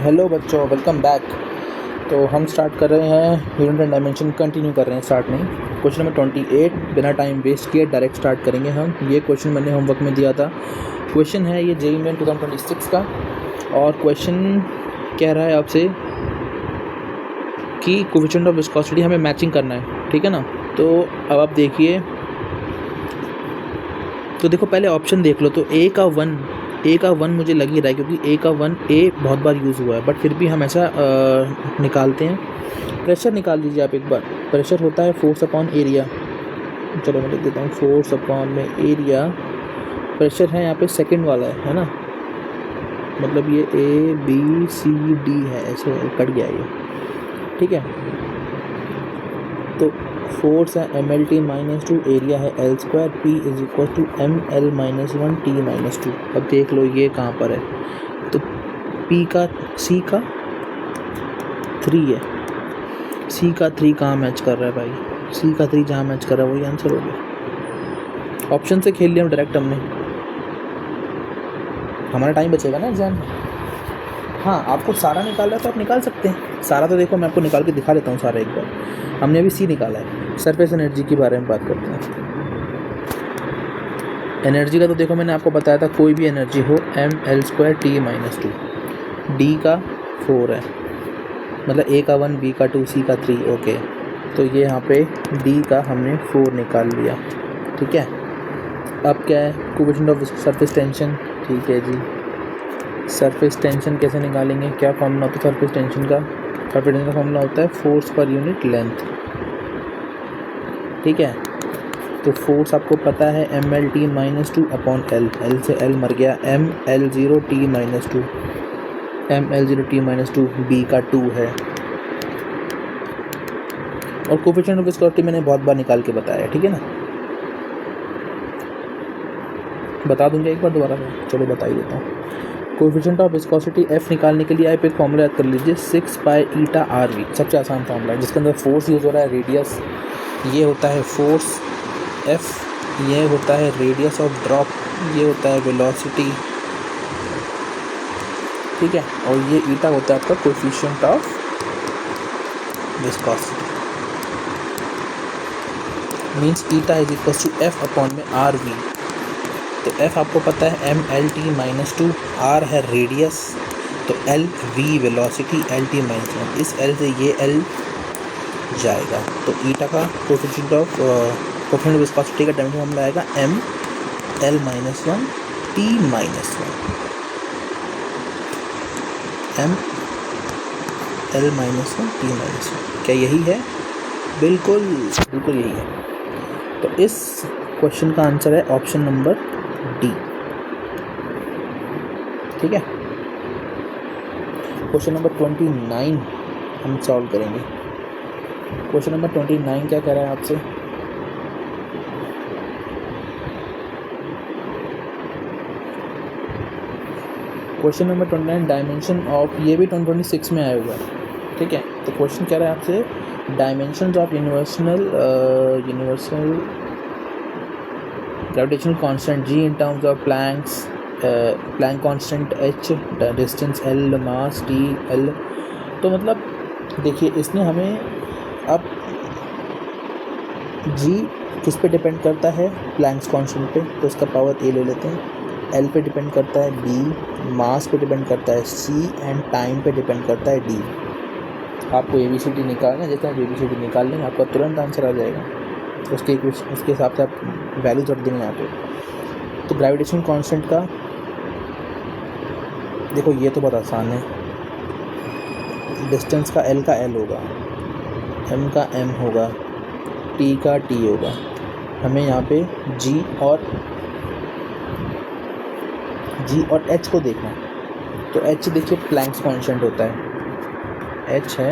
Hello बच्चों, welcome back. तो हम स्टार्ट कर रहे हैं यूनिट एंड डायमेंशन, कंटिन्यू कर रहे हैं। स्टार्ट नहीं, क्वेश्चन नंबर 28 बिना टाइम वेस्ट किए डायरेक्ट स्टार्ट करेंगे हम। ये क्वेश्चन मैंने होमवर्क में दिया था। क्वेश्चन है ये जेईई मेन 2026 का, और क्वेश्चन कह रहा है आपसे कि कोएफिशिएंट ऑफ विस्कोसिटी हमें मैचिंग करना है, ठीक है ना। तो अब आप देखिए, तो देखो पहले ऑप्शन देख लो। तो ए का वन मुझे लग ही रहा है, क्योंकि ए का वन बहुत बार यूज़ हुआ है, बट फिर भी हम ऐसा निकालते हैं। प्रेशर निकाल लीजिए आप एक बार। प्रेशर होता है फोर्स अपॉन एरिया। चलो मैं लिख देता हूँ, फोर्स अपॉन में एरिया। प्रेशर है यहाँ पे सेकंड वाला है ना, मतलब ये ABCD है, ऐसे कट गया ये, ठीक है। तो फोर्स है MLT - 2, एरिया है L², P = ML - 1 T - 2। अब देख लो ये कहाँ पर है। तो P का C का 3 है, C का 3 कहाँ मैच कर रहा है भाई? C का 3 जहाँ मैच कर रहा है वही आंसर हो गया। ऑप्शन से खेल लिया हम डायरेक्ट हमने, हमारा टाइम बचेगा ना एग्जाम में। हाँ, आपको सारा निकालना है तो आप निकाल सकते हैं सारा। तो देखो मैं आपको निकाल के दिखा देता हूँ सारा एक बार। हमने अभी C निकाला है। सरफेस एनर्जी के बारे में बात करते हैं। एनर्जी का तो देखो मैंने आपको बताया था, कोई भी एनर्जी हो ML² T - 2। D का 4 है, मतलब A का 1, B का 2, C का 3। ओके, तो ये यहाँ पे D का हमने 4 निकाल लिया, ठीक है। अब क्या है, कोएफिशिएंट ऑफ सरफेस टेंशन, ठीक है जी। सरफेस टेंशन कैसे निकालेंगे, क्या फॉर्मूला होता है सरफेस टेंशन का? सरफेस टेंशन का फॉर्मूला होता है फोर्स पर यूनिट लेंथ, ठीक है। तो फोर्स आपको पता है MLT - 2 अपॉन L। L से L मर गया, ML0 T - 2, ML0 T - 2। B का 2 है। और कोएफिशिएंट ऑफ विस्कोसिटी मैंने बहुत बार निकाल के बताया, ठीक है ना। बता दूंगा एक बार दोबारा में, चलो बता ही देता हूँ। कोएफिशिएंट ऑफ विस्कोसिटी F निकालने के लिए आप एक फॉर्मूला याद कर लीजिए, 6π/RV। सबसे आसान फॉर्मूला है, जिसके अंदर फोर्स यूज़ हो रहा है, रेडियस ये होता है फोर्स F, ये होता है रेडियस ऑफ ड्रॉप, ये होता है वेलोसिटी, ठीक है। और ये ईटा होता है आपका coefficient of viscosity. Means eta = F upon में RV। तो F आपको पता है MLT - 2, R है रेडियस, तो LV वेलोसिटी, LT - 1। इस L से ये L जाएगा, तो ईटा का कोएफिशिएंट ऑफ विस्कोसिटी का डायमेंशन हम आएगा ML - 1 T - 1। ML - 1 T - 1। क्या यही है? बिल्कुल बिल्कुल यही है। तो इस क्वेश्चन का आंसर है ऑप्शन नंबर D, ठीक है। क्वेश्चन नंबर 29 हम सॉल्व करेंगे। क्वेश्चन नंबर 29 क्या कह रहा है आपसे? क्वेश्चन नंबर 29 डायमेंशन ऑफ, ये भी 2026 में आया हुआ है, ठीक है। तो क्वेश्चन कह रहा है आपसे dimensions of universal gravitational constant G in terms of Planck constant H, distance L, mass T L। तो मतलब देखिए, इसने हमें अब G किस पे डिपेंड करता है? प्लैंक्स कांस्टेंट पे, तो उसका पावर A ले लेते हैं। L पे डिपेंड करता है B, मास पे डिपेंड करता है C, एंड टाइम पे डिपेंड करता है D। आपको ABCD निकालना है, जैसे आप ABCD निकाल लेंगे आपका तुरंत आंसर आ जाएगा। उसके हिसाब से आप वैल्यूज रख देंगे यहाँ पे। तो ग्रेविटेशन कांस्टेंट का देखो, ये तो बहुत आसान है। डिस्टेंस का L का L होगा, M का M होगा, T का T होगा। हमें यहाँ पे G और H को देखना है। तो H देखिए प्लैंक्स कांस्टेंट होता है, H है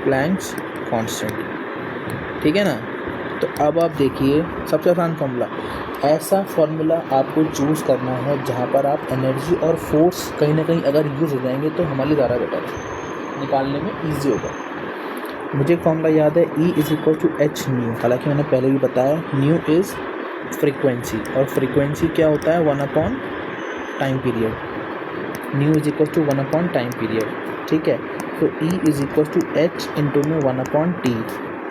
प्लैंक्स कांस्टेंट, ठीक है ना। तो अब आप देखिए, सबसे आसान फार्मूला, ऐसा फार्मूला आपको चूज़ करना है जहाँ पर आप एनर्जी और फोर्स कहीं ना कहीं अगर यूज़ हो जाएंगे तो हमारे लिए ज़्यादा बेटर है, निकालने में ईजी होगा। मुझे एक फार्मूला याद है, E = H न्यू। हालांकि मैंने पहले भी बताया, न्यू इज़ फ्रीक्वेंसी, और फ्रीक्वेंसी क्या होता है? 1 upon time period. Nu is equal to 1 upon time period, ठीक है। तो E is equal to h into में 1 अपॉन टी।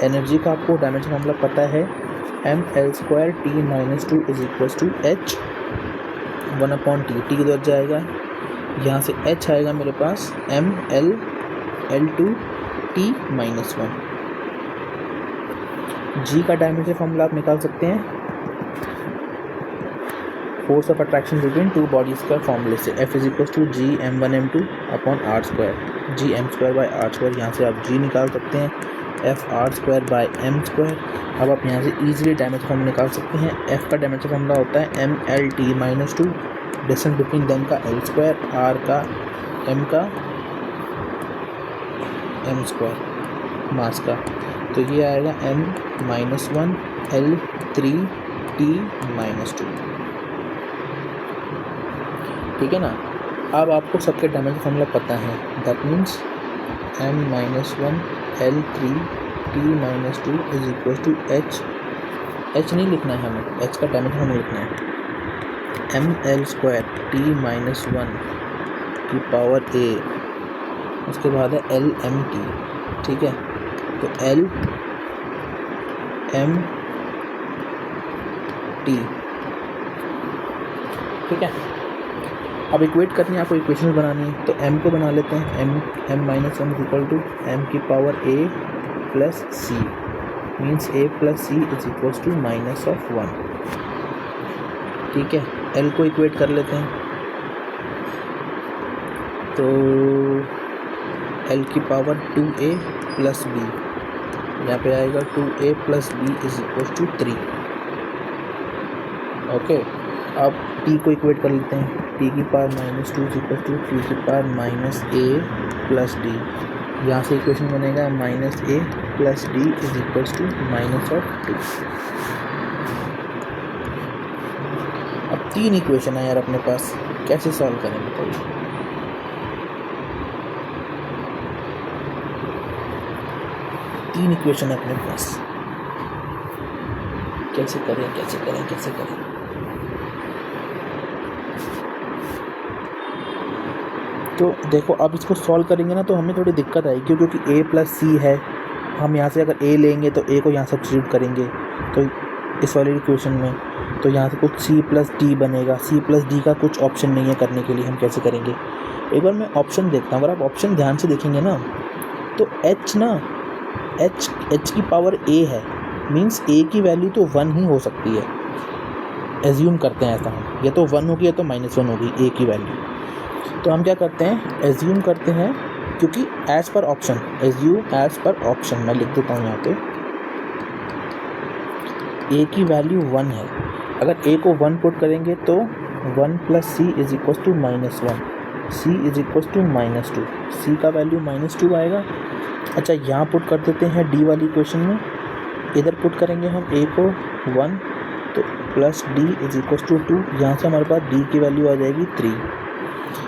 एनर्जी का आपको डायमेंशन फॉर्मूला पता है, mL² T minus 2 is equal to h 1 upon T. T किधर जाएगा, यहाँ से h आएगा मेरे पास mL2 T माइनस 1। G का डायमेंशन फॉर्मूला आप निकाल सकते हैं force of attraction between two bodies का फॉर्मूले से, F is equal to G m1 m2 upon R square, G m² by R square. यहाँ से आप G निकाल सकते हैं F r² बाई m²। अब आप यहाँ से ईजिली डायमेंशन फॉर्मूला निकाल सकते हैं। F का डायमेंशन फॉर्मूला होता है mLT minus 2, distance between them का L², R का M का m², मास का। तो ये आएगा m-1 L3 T माइनस 2, ठीक है ना। अब आपको सबके डायमेंशन फॉर्मूला पता है, that means m-1 L3 T minus 2 is equal to h नहीं लिखना है हमें, h का डायमेंशन हमें लिखना है mL² T माइनस 1 की पावर a, उसके बाद है LMT, ठीक है। तो LMT, ठीक है। अब इक्वेट करनी है आपको, इक्वेशन बनानी है, तो m को बना लेते हैं, m-1 is equal to m की power a plus c, means a plus c is equal to minus of 1, ठीक है। l को इक्वेट कर लेते हैं, तो l की पावर 2a प्लस b, यहाँ पे आएगा 2a plus b is equal to 3, okay. अब t को इक्वेट कर लेते हैं, t की power minus 2 is equal to t की power minus a plus d। यहाँ से इक्वेशन बनेगा minus a plus d is equal to minus of 2। अब 3 इक्वेशन है यार अपने पास, कैसे सॉल्व करेंगे बताइए। तीन इक्वेशन है अपने पास, कैसे करें कैसे करें कैसे करें। तो देखो अब इसको सॉल्व करेंगे ना तो हमें थोड़ी दिक्कत आएगी, क्योंकि a प्लस c है। हम यहाँ से अगर a लेंगे तो a को यहाँ सब्स्टिट्यूट करेंगे तो इस वाले इक्वेशन में, तो यहाँ से कुछ c प्लस d बनेगा। c प्लस d का कुछ ऑप्शन नहीं है करने के लिए, हम कैसे करेंगे। एक बार मैं ऑप्शन देखता हूँ, अगर आप ऑप्शन ध्यान से देखेंगे ना तो h की पावर a है, मीन्स a की वैल्यू तो 1 ही हो सकती है, एज्यूम करते हैं ऐसा हम, या तो 1 होगी या तो -1 होगी a की वैल्यू। तो हम क्या करते हैं, एज्यूम करते हैं, क्योंकि as per option, assume as per option, मैं लिख देता हूँ यहाँ पे a की वैल्यू 1 है। अगर a को 1 पुट करेंगे तो 1 plus c is equal to -1, c is equal to -2, c का वैल्यू -2 आएगा। अच्छा यहाँ पुट कर देते हैं d वाली इक्वेशन में, इधर पुट करेंगे हम a को 1 तो plus d is equal to 2, यहाँ से हमारे पास d की वैल्यू आ जाएगी 3।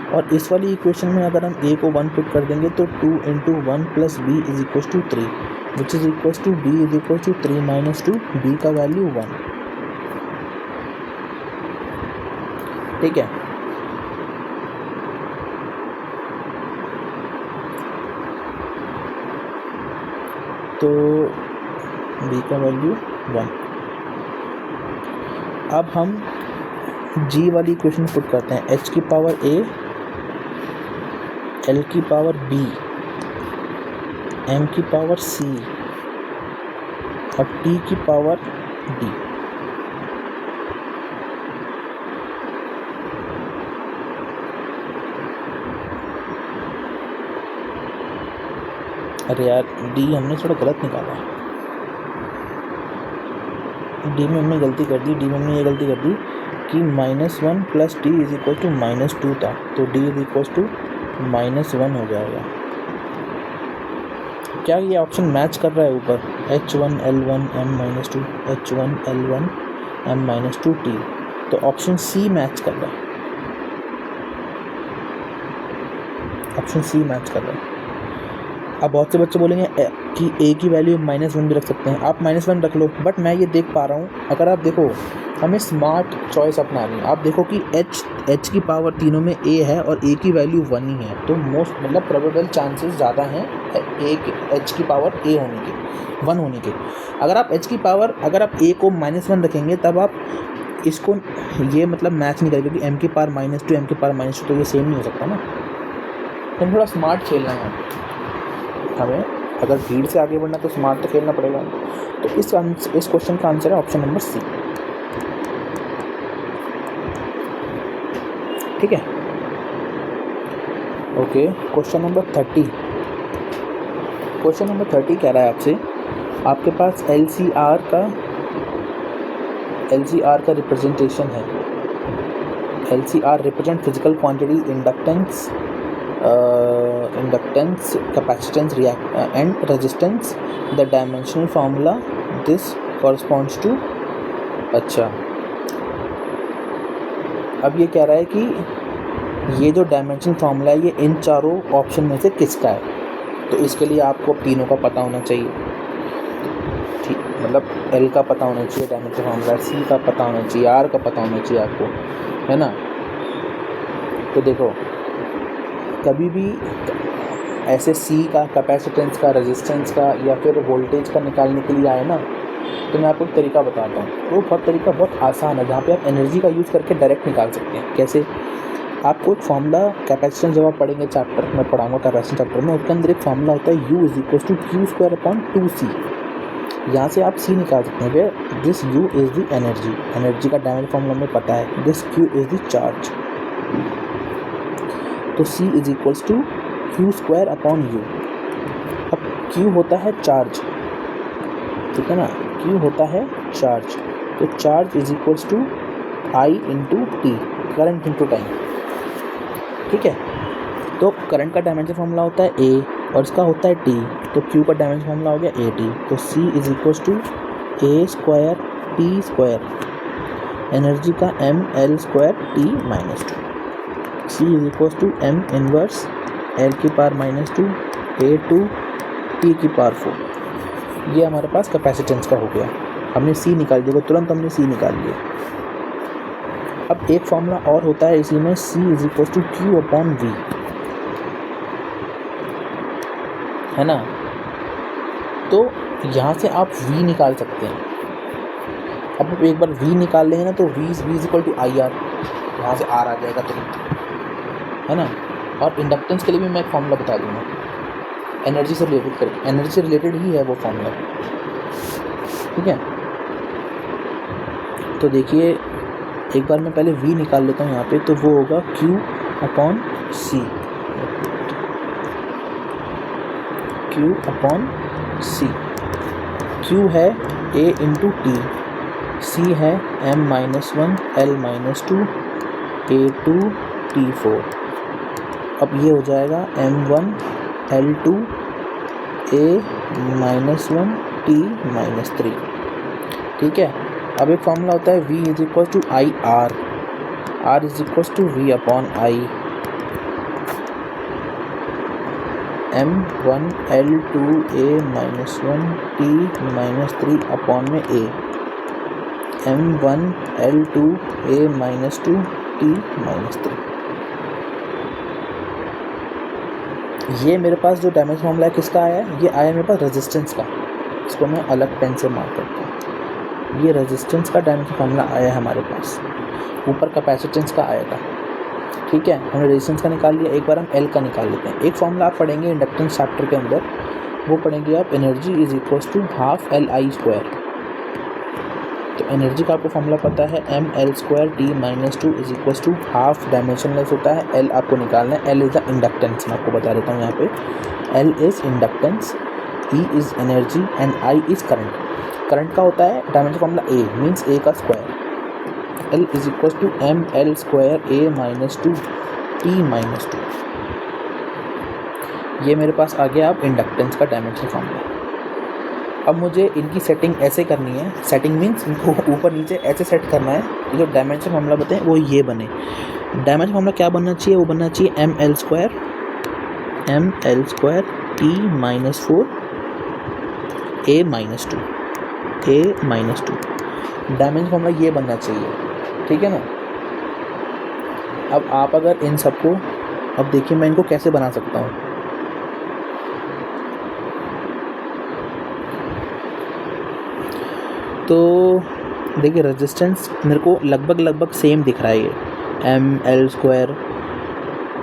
और इस वाली इक्वेशन में अगर हम a को 1 पुट कर देंगे तो 2 into 1 plus b is equal to 3, which is equal to b is equal to 3 minus 2, b का वैल्यू 1, ठीक है। तो b का वैल्यू 1। अब हम g वाली इक्वेशन पुट करते हैं, h की पावर a, l की पावर b, m की पावर c और t की पावर d। अरे यार d हमने थोड़ा गलत निकाला, d में हमने गलती कर दी, d में हमने ये गलती कर दी कि -1 plus d is equal to -2 था, तो d इज इक्वल टू -1 हो जाएगा। क्या ये ऑप्शन मैच कर रहा है ऊपर, h1 l1 m-2, h1 l1 m-2 t, तो ऑप्शन सी मैच कर रहा है, ऑप्शन सी मैच कर रहा है। अब बहुत से बच्चे बोलेंगे कि a की वैल्यू -1 भी रख सकते हैं, आप -1 रख लो, बट मैं ये देख पा रहा हूँ, अगर आप देखो हमें स्मार्ट चॉइस अपनानी है। आप देखो कि h की पावर तीनों में a है और a की वैल्यू 1 ही है, तो मोस्ट मतलब प्रोबेबल चांसेस ज़्यादा हैं h की पावर a होने के, 1 होने के। अगर आप h की पावर, अगर आप a को -1 रखेंगे तब आप इसको ये मतलब मैच नहीं करेगा, क्योंकि m की पावर -2 m की पावर -2 तो ये सेम नहीं हो सकता ना। तो थोड़ा स्मार्ट खेलना है हमें, अगर भीड़ से आगे बढ़ना तो स्मार्ट तो खेलना पड़ेगा। तो इस क्वेश्चन का आंसर है ऑप्शन नंबर सी। ठीक है, okay. Question number 30। Question number 30 कह रहा है आपसे, आपके पास LCR का रिप्रेजेंटेशन है। LCR represent physical quantity inductance, capacitance and resistance. The dimensional formula this corresponds to. अच्छा, अब ये कह रहा है कि ये जो डायमेंशन फार्मूला है ये इन चारों ऑप्शन में से किसका है। तो इसके लिए आपको तीनों का पता होना चाहिए, ठीक, मतलब L का पता होना चाहिए डायमेंशन फार्मूला, C का पता होना चाहिए, R का पता होना चाहिए आपको, है ना। तो देखो, कभी भी ऐसे C का, कैपेसिटेंस का, रेजिस्टेंस का या फिर वोल्टेज का निकालने के लिए आए ना, तो मैं आपको एक तरीका बताता हूँ। वो तरीका बहुत आसान है, जहाँ पे आप एनर्जी का यूज़ करके डायरेक्ट निकाल सकते हैं। कैसे? आपको एक फार्मूला, कैपेसिटेंस जब आप पढ़ेंगे चैप्टर में, पढ़ाऊँगा कैपेसिटेंस चैप्टर में, उसके अंदर एक फार्मूला होता है U = Q² 2C। यहाँ से आप C निकाल सकते हैं, where this U is the energy का डायमेंशन फार्मूला हमें पता है, this Q is the charge. तो C = Q² U। अब Q होता है चार्ज, ठीक है ना, Q होता है चार्ज, तो charge = I × T, current × time. ठीक है, तो करंट का डायमेंशन फार्मूला होता है A और इसका होता है T, तो Q का डायमेंशन फार्मूला हो गया AT। तो C = A² T², एनर्जी का mL² T -2। C = M inverse L⁻², A2 T⁴। ये हमारे पास कैपेसिटेंस का हो गया। हमने C निकाल दिया, तुरंत हमने C निकाल लिया। अब एक फार्मूला और होता है इसी में, C = Q/V, है ना। तो यहाँ से आप V निकाल सकते हैं। अब एक बार V निकाल लेंगे ना, तो V = IR, यहाँ से R आ जाएगा तुरंत, है ना। और इंडक्टेंस के लिए भी मैं एक फार्मूला बता दूँगा, एनर्जी से रिलेटेड करके, एनर्जी से रिलेटेड ही है वो फार्मूला, ठीक है। तो देखिए, एक बार मैं पहले V निकाल लेता हूँ यहाँ पे, तो वो होगा Q/C। Q है A × T, C है m-1 L-2 A2 T4। अब ये हो जाएगा m1 L2 A-1 T-3, ठीक है। अब एक फार्मूला होता है V = IR, R = V/I, m1 L2 A-1 T-3 में A, m1 L2 A-2 T-3। ये मेरे पास जो डायमेंशन फार्मूला है किसका आया है? ये आया मेरे पास रेजिस्टेंस का। इसको मैं अलग पेन से मार्क करता हूँ। ये रेजिस्टेंस का डायमेंशन फार्मूला आया है हमारे पास, ऊपर कैपेसिटेंस का आया था, ठीक है। हमने रेजिस्टेंस का निकाल लिया। एक बार हम L का निकाल लेते हैं। एक फार्मूला आप पढ़ेंगे इंडक्टेंस चैप्टर के अंदर, वो पढ़ेंगे आप, एनर्जी = ½ Li²। तो एनर्जी का आपको फार्मूला पता है, mL² T -2 = हाफ डायमेंशनलेस होता है। L आपको निकालना है, L इज़ द इंडक्टेंस। मैं आपको बता देता हूँ यहाँ पे, L is inductance, E is energy and I is current. Current का होता है dimension formula A means A का square. L = mL² A-2 T-2। ये मेरे पास आ गया अब इंडक्टेंस का डायमेंशन फार्मूला। अब मुझे इनकी सेटिंग ऐसे करनी है, सेटिंग मीन्स इनको ऊपर नीचे ऐसे सेट करना है कि जो डायमेंशन फार्मूला बताएं वो ये बने। डायमेंशन फार्मूला क्या बनना चाहिए? वो बनना चाहिए mL² T-4 A-2। Dimension formula ये बनना चाहिए, ठीक है ना। अब आप अगर इन सबको, अब देखिए मैं इनको कैसे बना सकता हूँ। तो देखिए रेजिस्टेंस मेरे को लगभग सेम दिख रहा है, ये ml²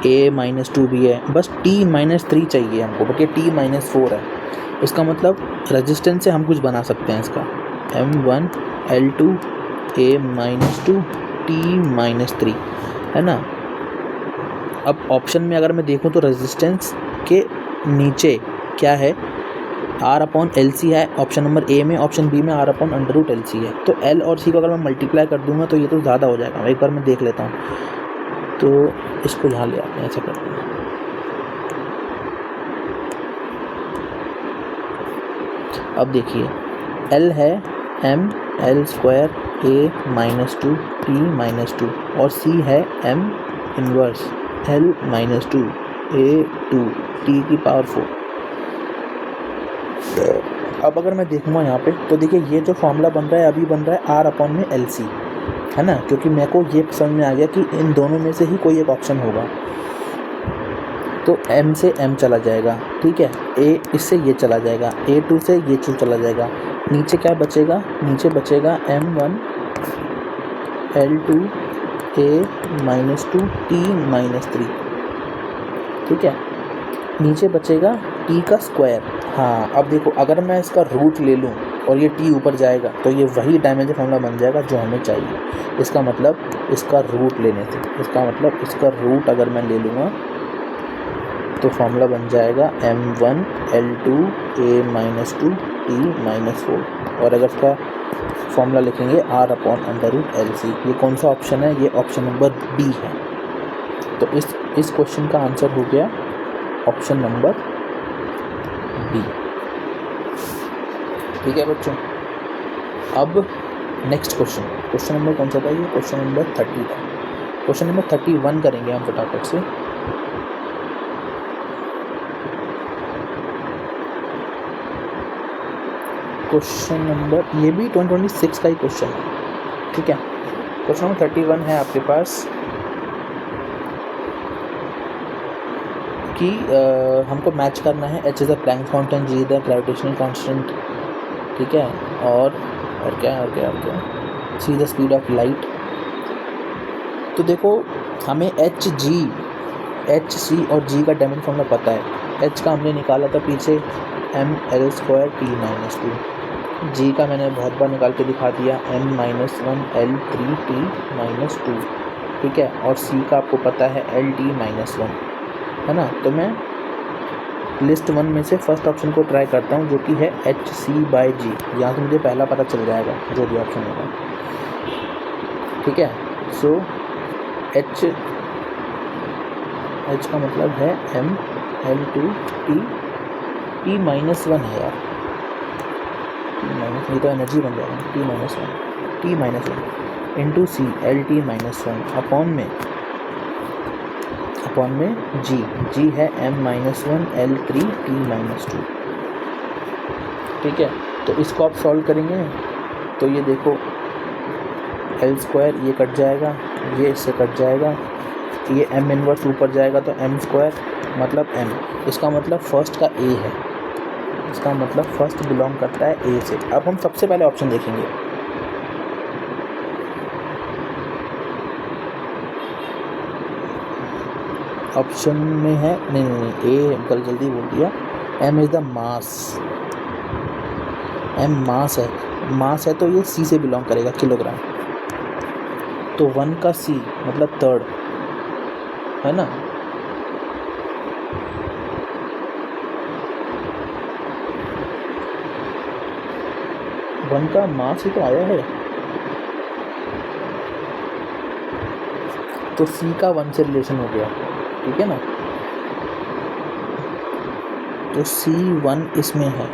a-2 भी है, बस t-3 चाहिए हमको, बल्कि t-4 है। इसका मतलब रेजिस्टेंस से हम कुछ बना सकते हैं इसका, m1 l2 a-2 t-3, है ना। अब ऑप्शन में अगर मैं देखूं तो रेजिस्टेंस के नीचे क्या है, R/LC है ऑप्शन नंबर ए में, ऑप्शन बी में R/√LC है। तो L और C को अगर मैं मल्टीप्लाई कर दूंगा तो ये तो ज़्यादा हो जाएगा। एक बार मैं देख लेता हूँ, तो इसको यहाँ ले आते हैं, ऐसा करते हैं। अब देखिए L है ml² a-2 t-2 और C है m inverse l-2 a-2 t⁴। अब अगर मैं देखूँगा यहाँ पे तो देखिए ये जो फॉर्मूला बन रहा है अभी बन रहा है R/LC, है ना, क्योंकि मेरे को ये समझ में आ गया कि इन दोनों में से ही कोई एक ऑप्शन होगा। तो m से m चला जाएगा, ठीक है, a इससे ये चला जाएगा, a2 से ये चला जाएगा, नीचे क्या बचेगा, नीचे बचेगा m1 l2 a-2 t-3, ठीक है, नीचे बचेगा t²। हाँ अब देखो अगर मैं इसका रूट ले लूँ और ये t ऊपर जाएगा तो ये वही डायमेंशन फॉर्मूला बन जाएगा जो हमें चाहिए। इसका मतलब इसका रूट लेने से, इसका मतलब इसका रूट अगर मैं ले लूँगा तो फॉर्मूला बन जाएगा m1 l2 a-2 t-4, और अगर इसका फॉर्मूला लिखेंगे R/√LC। ये कौन सा ऑप्शन है, ये ऑप्शन नंबर बी है। तो इस क्वेश्चन का आंसर हो गया ऑप्शन नंबर बी, ठीक है बच्चों। अब नेक्स्ट क्वेश्चन नंबर कौन सा था, ये क्वेश्चन नंबर 30 था। क्वेश्चन नंबर 31 करेंगे हम फटाफट से। क्वेश्चन नंबर, ये भी 2026 का ही क्वेश्चन है, ठीक है। क्वेश्चन नंबर 31 है आपके पास कि हमको मैच करना है h is the Planck's constant, g the gravitational constant, ठीक है, और क्या see the speed of light. तो देखो हमें h, c और g का डायमेंशन फॉर्मूला पता है। h का हमने निकाला था पीछे ml² t-2, g का मैंने बहुत बार निकाल के दिखा दिया m-1 l3 t-2, ठीक है, और c का आपको पता है lt-1, है ना। तो मैं लिस्ट 1 में से फर्स्ट ऑप्शन को ट्राई करता हूँ जो कि है HC/G। यहाँ से मुझे पहला पता चल जाएगा जो भी ऑप्शन होगा, ठीक है। सो H का मतलब है ml2 t-1 है यार, ये तो एनर्जी बन जाएगा t-1 into C lt-1 upon में g है m-1 l3 t-2, ठीक है। तो इसको आप सॉल्व करेंगे तो ये देखो l² ये कट जाएगा, ये इससे कट जाएगा, ये m इनवर्स ऊपर जाएगा तो m² मतलब m, इसका मतलब फर्स्ट का a है, इसका मतलब फर्स्ट बिलोंग करता है a से। अब हम सबसे पहले ऑप्शन देखेंगे, ऑप्शन में है नहीं ए कल जल्दी बोल दिया, m is the mass, m मास है तो ये c से बिलोंग करेगा, किलोग्राम। तो 1 का c मतलब थर्ड, है ना। वन का मास ही तो आया है, तो c का 1 से रिलेशन हो गया, ठीक है ना। तो C1 इसमें है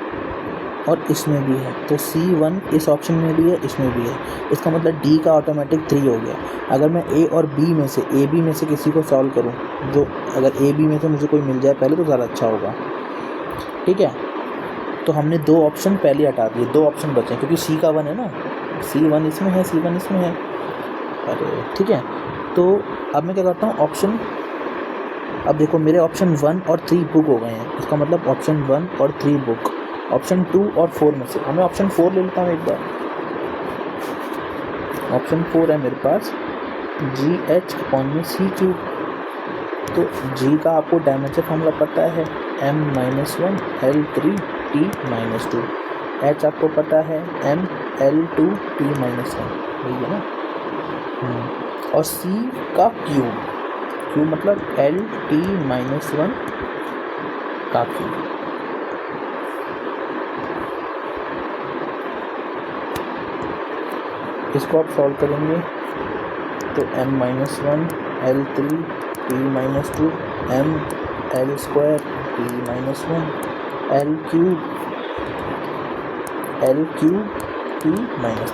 और इसमें भी है, तो C1 इस ऑप्शन में भी है, इसमें भी है, इसका मतलब D का ऑटोमेटिक 3 हो गया। अगर मैं A और B में से AB में से किसी को सॉल्व करूं, जो अगर AB में से मुझे कोई मिल जाए पहले तो ज़्यादा अच्छा होगा, ठीक है। तो हमने 2 ऑप्शन पहले हटा दिए, 2 ऑप्शन बचे क्योंकि C का 1 है ना, C1 इसमें है, C1 इसमें है। अरे ठीक है, तो अब मैं क्या करता हूँ, ऑप्शन, अब देखो मेरे ऑप्शन 1 और 3 बुक हो गए हैं, इसका मतलब ऑप्शन 1 और 3 बुक। ऑप्शन 2 और 4 में से हमें ऑप्शन 4 ले लेता हूँ एक बार। ऑप्शन 4 है मेरे पास GH/C3। तो G का आपको डायमेंशन फॉर्मूला पता है M-1 L3T-2। H आपको पता है ML2T-1, यही है ना। और C का Q मतलब LT-1 का Q। इसको आप सॉल्व करेंगे तो M-1 L3T-2 ML2T-1 L3T-3।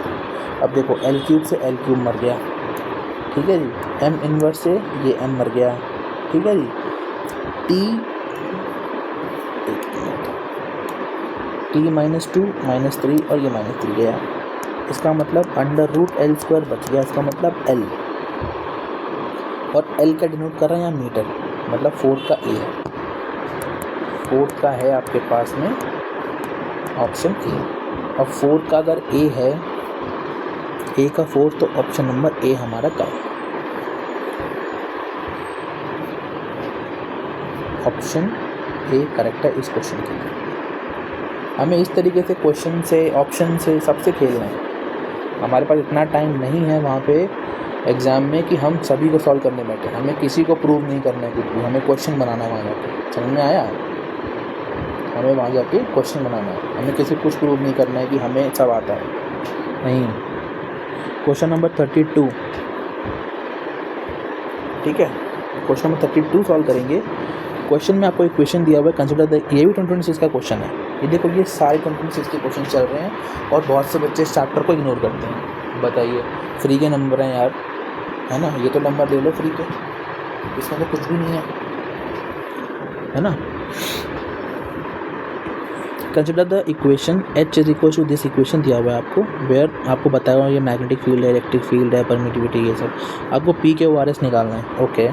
अब देखो L3 से L3 मर गया, ठीक है जी। M इनवर्स से ये M मर गया, ठीक है जी। T-2 -3 और ये -3 गया, इसका मतलब √L² बच गया, इसका मतलब L, और L का डिनोट कर रहा है यहाँ मीटर, मतलब 4 का A है, 4 का है आपके पास में ऑप्शन A। अब 4 का अगर A है, A का 4, तो ऑप्शन नंबर A हमारा करेक्ट, ऑप्शन A करेक्ट है इस क्वेश्चन के लिए। हमें इस तरीके से क्वेश्चन से, ऑप्शन से, सबसे खेलना है। हमारे पास इतना टाइम नहीं है वहाँ पे एग्ज़ाम में कि हम सभी को सॉल्व करने बैठे। हमें किसी को प्रूव नहीं करना है कुछ भी, हमें क्वेश्चन बनाना है वहाँ जाके। समझ में आया? हमें वहाँ जाके क्वेश्चन बनाना है, हमें किसी को कुछ प्रूव नहीं करना है कि हमें सब आता है, नहीं। क्वेश्चन नंबर 32, ठीक है, क्वेश्चन नंबर 32 सॉल्व करेंगे। क्वेश्चन में आपको एक क्वेश्चन दिया हुआ है, कंसिडर द, ये भी 2026 का क्वेश्चन है। ये देखो, ये सारे 2026 के क्वेश्चन चल रहे हैं और बहुत से बच्चे इस चैप्टर को इग्नोर करते हैं। बताइए, फ्री के नंबर हैं यार, है ना, ये तो नंबर ले लो फ्री के, इसमें तो कुछ भी नहीं है ना। Consider the equation H is equal to this, equation दिया हुआ है आपको, वेयर आपको बताया हुआ ये मैग्नेटिक फील्ड है, इलेक्ट्रिक फील्ड है, परमिटिविटी, ये सब आपको PQRS निकालना है। ओके,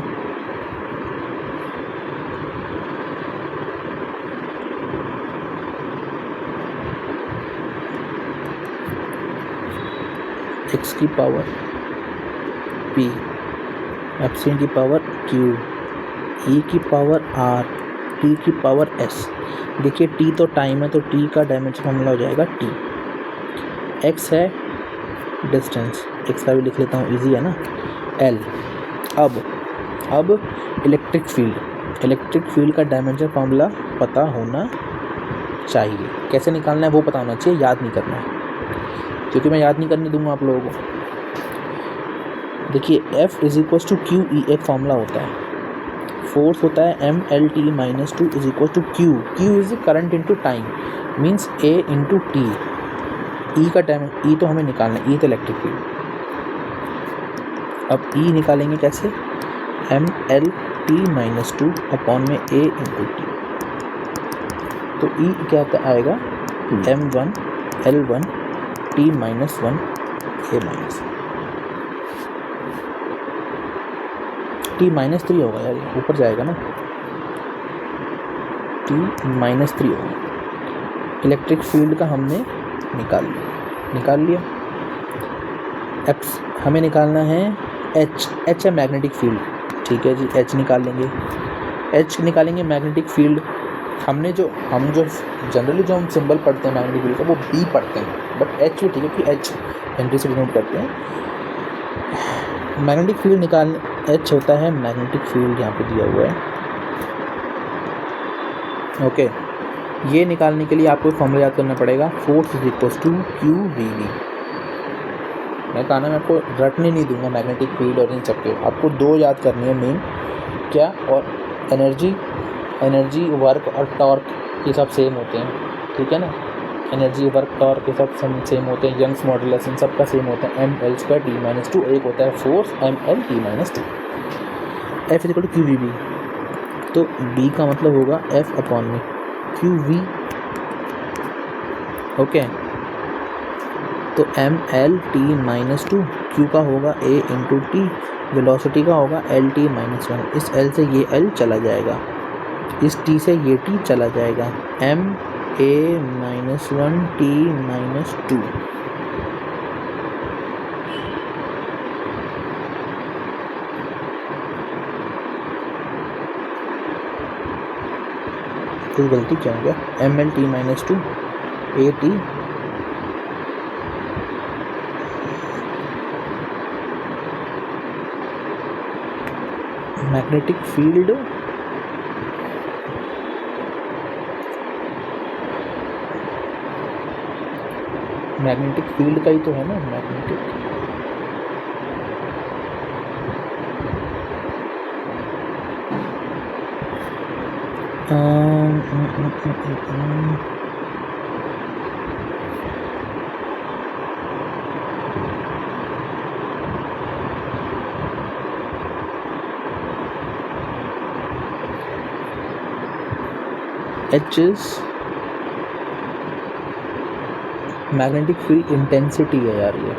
x की पावर P, एप्सिलॉन की पावर Q, E की पावर R, T की पावर S। देखिए T तो टाइम है, तो T का डायमेंशन फॉर्मूला हो जाएगा T। X है डिस्टेंस, X का भी लिख लेता हूँ, इजी है ना, L। अब इलेक्ट्रिक फील्ड का डायमेंशन फॉर्मूला पता होना चाहिए। कैसे निकालना है वो पता होना चाहिए, याद नहीं करना है, क्योंकि मैं याद नहीं करने दूंगा आप लोगों को। देखिए F is equal to QE एक फॉर्मूला होता है, फोर्स होता है MLT-2 is equal to Q is current into time, means A into T। E का टाइम, E तो हमें निकालना है, E तो इलेक्ट्रिक फील्ड। अब E निकालेंगे कैसे, MLT-2 अपॉन में A इंटू T। तो E क्या आएगा, M1 L1 T-1 A-, T-3 होगा यार, ऊपर जाएगा ना, T-3 होगा। इलेक्ट्रिक फील्ड का हमने निकाल लिया। X हमें निकालना है H है मैग्नेटिक फील्ड, ठीक है जी, H निकाल लेंगे। H निकालेंगे मैग्नेटिक फील्ड, हम जो जनरली जो हम सिंबल पढ़ते हैं मैग्नेटिक फील्ड का, वो B पढ़ते हैं, बट H भी ठीक है कि H हेनरी से डिनोट करते हैं। मैग्नेटिक फील्ड निकाल, H होता है मैग्नेटिक फील्ड, यहाँ पे दिया हुआ है। ओके, ये निकालने के लिए आपको फॉर्मूला याद करना पड़ेगा, force is equal to QVV। मैं कहा ना, मैं आपको रटने नहीं दूंगा मैग्नेटिक फील्ड और इन सब के, आपको 2 याद करनी है मेन, क्या, और एनर्जी वर्क और टॉर्क ये सब सेम होते हैं, ठीक है ना। एनर्जी वर्क टॉर्क ये सब सेम होते हैं, यंग्स मॉडुलस इन सब का सेम होता है, ML2T-2। एक होता है force MLT-2। F is equal to QVB, तो B का मतलब होगा F अपॉन में QV। ओके, तो M L T minus two, Q का होगा ए इंटू टी, वेलोसिटी का होगा एल टी माइनस वन। इस एल से ये एल चला जाएगा, इस टी से ये टी चला जाएगा। M A minus one T minus two. कुछ गलती क्या हो गया? M L T minus two A T magnetic field का ही तो है ना magnetic. H is magnetic field intensity है यार ये।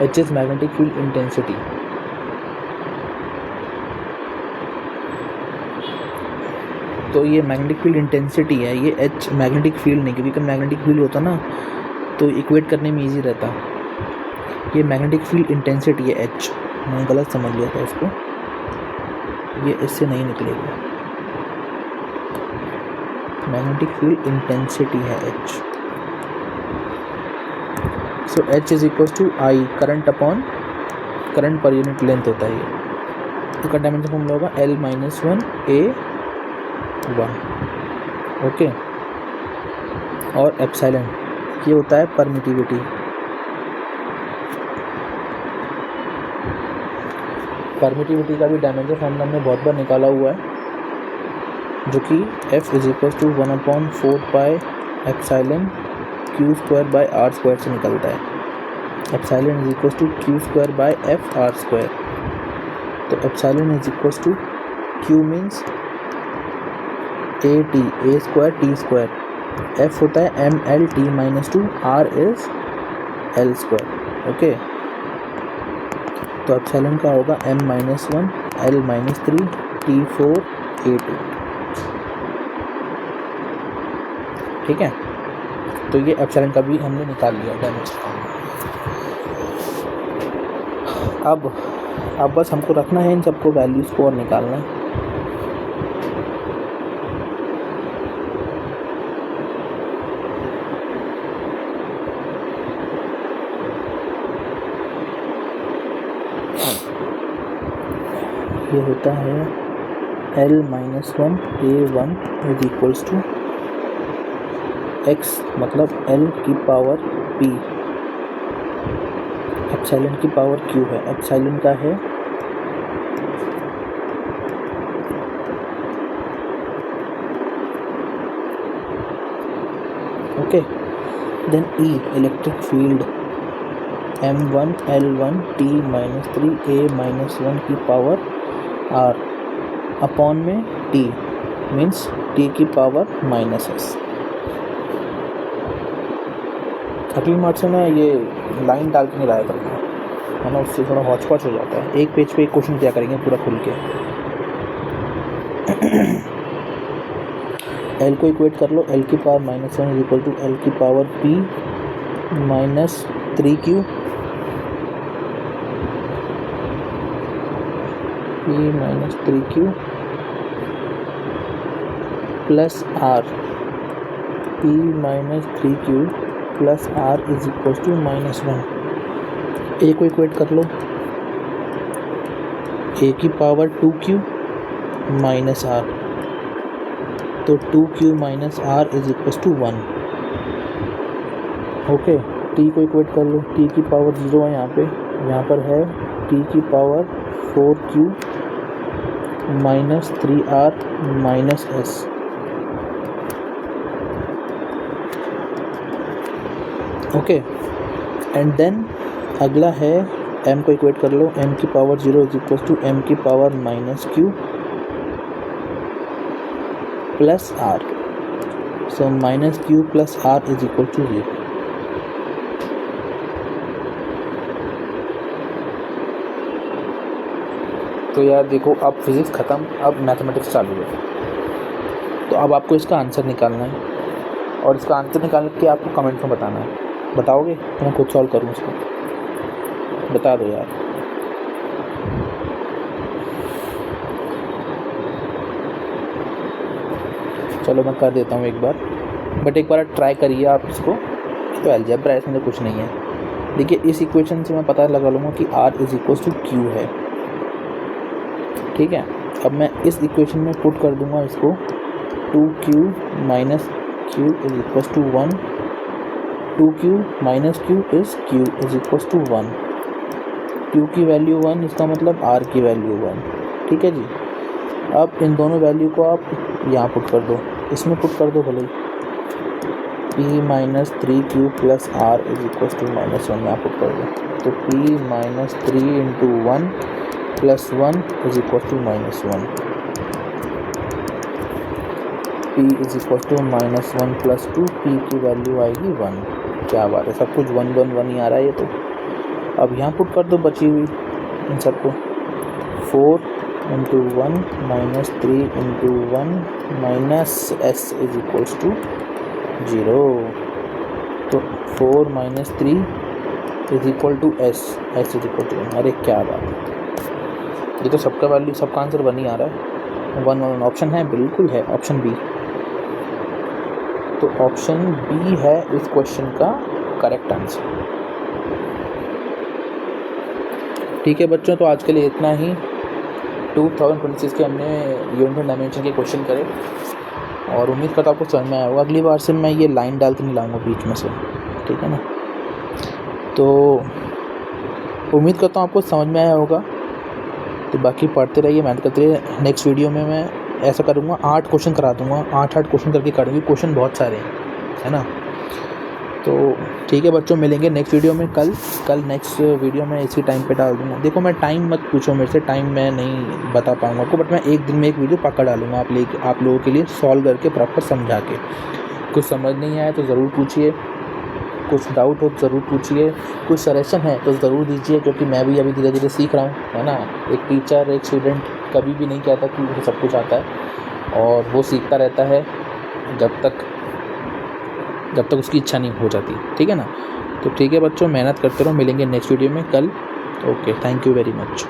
H is magnetic field intensity. तो ये मैग्नेटिक फील्ड इंटेंसिटी है, ये H मैग्नेटिक फील्ड नहीं, क्योंकि मैग्नेटिक फील्ड होता ना तो इक्वेट करने में इजी रहता। ये मैग्नेटिक फील्ड इंटेंसिटी है H। मैंने गलत समझ लिया था इसको, ये इससे नहीं निकलेगा। मैग्नेटिक फील्ड इंटेंसिटी है H। So H is equal to I current upon current per unit length होता है ये। तो का डायमेंशन फॉर्मूला होगा L minus one A one. Okay, और एप्सिलॉन ये होता है परमिटिविटी। परमिटिविटी का भी डायमेंशन फॉर्मूला हमने बहुत बार निकाला हुआ है, जो कि F is equal to 1/4 pi epsilon Q square by R square से निकलता है। Epsilon is equal to Q square by F R square. तो epsilon is equal to Q means A T, A square T square, F होता है M L T minus two, R is L square. Okay, तो epsilon का होगा m minus one L minus three T four A two. ठीक है, तो ये epsilon का भी हमने निकाल लिया डायमेंशन। अब बस हमको रखना है इन सबको वैल्यूज़ को और निकालना है। ये होता है L minus one A one is equals to x, मतलब L की पावर p, एप्सिलॉन की पावर q है। एप्सिलॉन का है okay. Then E electric field m1 L1 t minus three a minus one की पावर r अपॉन में t means t की पावर माइनस s। अगली मार्च से मैं ये लाइन डाल के नहीं लाया करूँगा, है ना, उससे थोड़ा हौच पौच हो जाता है। एक पेज पे एक क्वेश्चन किया करेंगे पूरा खुल के। L को इक्वेट कर लो, L की power minus one is equal to L की power p minus three Q p minus three Q plus r, p minus three Q plus r is equal to minus one. A को equate कर लो, A की power two Q minus R, तो two Q minus R is equal to one. Okay, T को equate कर लो, T की power zero है यहाँ पर है टी की power four Q minus three R minus S. Okay, and then अगला है m को इक्वेट कर लो, m की power zero is equal to m की power minus Q plus R. So minus Q plus R is equal to 0। तो यार देखो, अब फिज़िक्स ख़त्म, अब मैथमेटिक्स चालू है। तो अब आपको इसका आंसर निकालना है, और इसका आंसर निकाल के आपको कमेंट में बताना है। बताओगे तो मैं खुद सॉल्व करूँ इसको? बता दो यार। चलो मैं कर देता हूँ एक बार, बट एक बार ट्राई करिए आप इसको। तो अलजेब्रा है, इसमें तो कुछ नहीं है। देखिए, इस इक्वेशन से मैं पता लगा लूँगा कि R is equal to Q है। ठीक है, अब मैं इस इक्वेशन में पुट कर दूंगा इसको 2q minus Q is equal to 1। 2q minus Q is equal to 1। q की वैल्यू 1, इसका मतलब r की वैल्यू 1। ठीक है जी। अब इन दोनों वैल्यू को आप यहाँ पुट कर दो, इसमें पुट कर दो भले। p minus 3q plus r is equal to minus 1 यहाँ पुट कर दो। तो p minus 3 into 1 plus 1 is equal to minus 1। p is equal to minus 1 plus 2, p की वैल्यू आएगी 1। क्या बात है, सब कुछ 1 1 1 ही आ रहा है ये तो। अब यहाँ पुट कर दो बची हुई इन सबको। 4 into 1 minus 3 into 1 minus s is equal to 0। तो 4 minus 3 is equal to s is equal to 1। अरे क्या बात है, ये तो सबका वैल्यू, सबका आंसर 1 ही आ रहा है। 1 1 ऑप्शन है, बिल्कुल है, ऑप्शन बी। तो ऑप्शन बी है इस क्वेश्चन का करेक्ट आंसर। ठीक है बच्चों, तो आज के लिए इतना ही। 2026 के हमने यूनिट डायमेंशन के क्वेश्चन करे, और उम्मीद करता हूँ आपको समझ में आया होगा। अगली बार से मैं ये लाइन डाल के नहीं लाऊंगा बीच में से, ठीक है ना। तो उम्मीद करता हूँ आपको समझ में आया होगा। तो बाकी पढ़ते रहिए, मेहनत करते रहिए। नेक्स्ट वीडियो में मैं ऐसा करूँगा, 8 क्वेश्चन करा दूँगा, 8 क्वेश्चन करके करूँगी। क्वेश्चन बहुत सारे हैं, है ना। तो ठीक है बच्चों, मिलेंगे नेक्स्ट वीडियो में कल नेक्स्ट वीडियो में इसी टाइम पे डाल दूँगा। देखो, मैं टाइम मत पूछो मेरे से, टाइम मैं नहीं बता पाऊँगा आपको, बट मैं एक दिन में एक वीडियो पक्का डालूँगा आप लोगों के लिए, सॉल्व करके प्रॉपर समझा के। कुछ समझ नहीं आया तो ज़रूर पूछिए, कुछ डाउट हो तो ज़रूर पूछिए, कुछ सजेशन है तो ज़रूर दीजिए, क्योंकि मैं भी अभी धीरे धीरे सीख रहा हूँ, है ना। एक टीचर, एक स्टूडेंट कभी भी नहीं कहता कि उसे सब कुछ आता है, और वो सीखता रहता है जब तक उसकी इच्छा नहीं हो जाती। ठीक है ना। तो ठीक है बच्चों, मेहनत करते रहो, मिलेंगे नेक्स्ट वीडियो में कल। Okay, thank you very much.